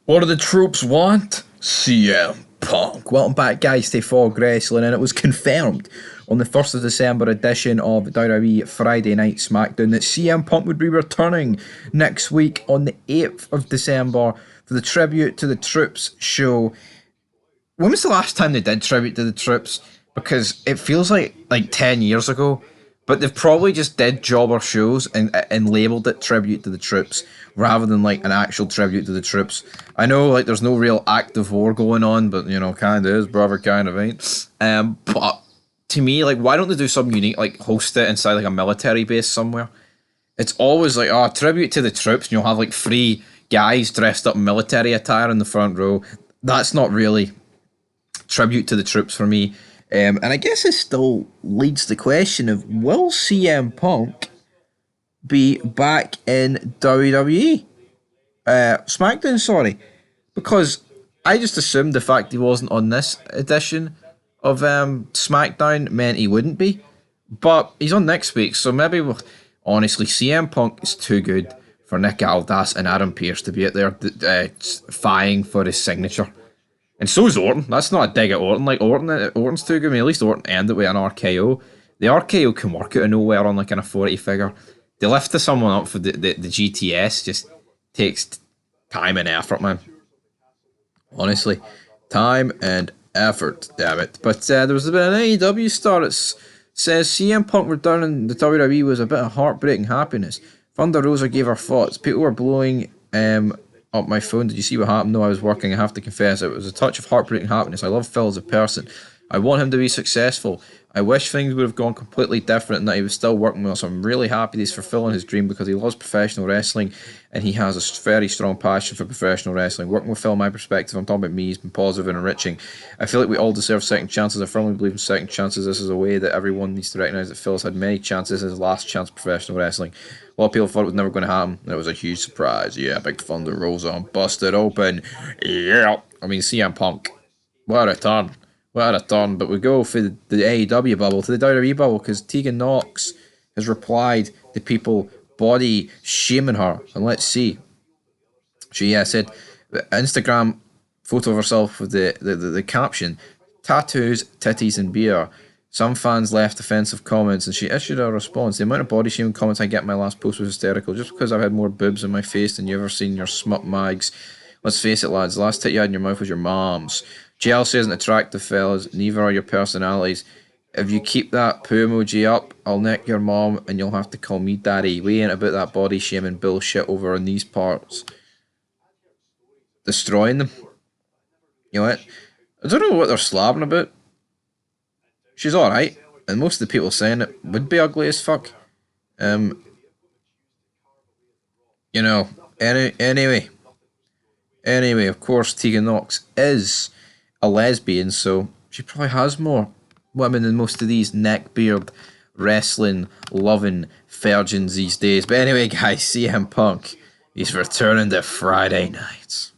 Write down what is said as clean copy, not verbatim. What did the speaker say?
What do the troops want? CM Punk. Welcome back, guys, to Fog Wrestling, and it was confirmed on the 1st of December edition of WWE Friday Night Smackdown that CM Punk would be returning next week on the 8th of December for the Tribute to the Troops show. When was the last time they did Tribute to the Troops? Because it feels like 10 years ago. But they've probably just did jobber shows and labelled it Tribute to the Troops rather than like an actual tribute to the troops. I know like there's no real active war going on, but you know, kind of is, brother, kind of ain't. But to me, like, why don't they do something unique, like host it inside like a military base somewhere? It's always like, oh, tribute to the troops, and you'll have like three guys dressed up in military attire in the front row. That's not really tribute to the troops for me. And I guess it still leads the question of, will CM Punk be back in WWE? SmackDown, sorry. Because I just assumed the fact he wasn't on this edition of SmackDown meant he wouldn't be. But he's on next week, so maybe, honestly, CM Punk is too good for Nick Aldis and Adam Pearce to be out there vying for his signature. And so is Orton. That's not a dig at Orton. Like, Orton's too good. I mean, at least Orton ended with an RKO. The RKO can work out of nowhere on like an authority figure. The lift to someone up for the GTS just takes time and effort, man. Honestly. Time and effort, damn it. But there was a bit of an AEW star that says CM Punk returning to WWE was a bit of heartbreaking happiness. Thunder Rosa gave her thoughts. People were blowing up my phone. Did you see what happened? No, I was working. I have to confess, it was a touch of heartbreaking happiness. I love Phil as a person. I want him to be successful. I wish things would have gone completely different and that he was still working with us. I'm really happy he's fulfilling his dream because he loves professional wrestling and he has a very strong passion for professional wrestling. Working with Phil, my perspective, I'm talking about me, he's been positive and enriching. I feel like we all deserve second chances. I firmly believe in second chances. This is a way that everyone needs to recognise that Phil's had many chances. His last chance of professional wrestling. A lot of people thought it was never going to happen. It was a huge surprise. Yeah, Big Thunder rolls on, busted open. Yeah. I mean, CM Punk. What a turn. What a turn. But we go for the AEW bubble to the WWE bubble because Tegan Knox has replied to people body shaming her. And let's see. She said, Instagram photo of herself with the caption, tattoos, titties and beer. Some fans left offensive comments and she issued a response. The amount of body shaming comments I get in my last post was hysterical. Just because I've had more boobs in my face than you ever seen in your smut mags. Let's face it, lads, the last tit you had in your mouth was your mom's. Jealousy isn't attractive, fellas. Neither are your personalities. If you keep that poo emoji up, I'll nick your mom and you'll have to call me daddy. We ain't about that body shaming bullshit over on these parts. Destroying them. You know what? I don't know what they're slabbing about. She's alright, and most of the people saying it would be ugly as fuck. You know, anyway, of course, Tegan Knox is a lesbian, so she probably has more women than most of these neckbeard, wrestling, loving virgins these days. But anyway, guys, CM Punk, he's returning to Friday nights.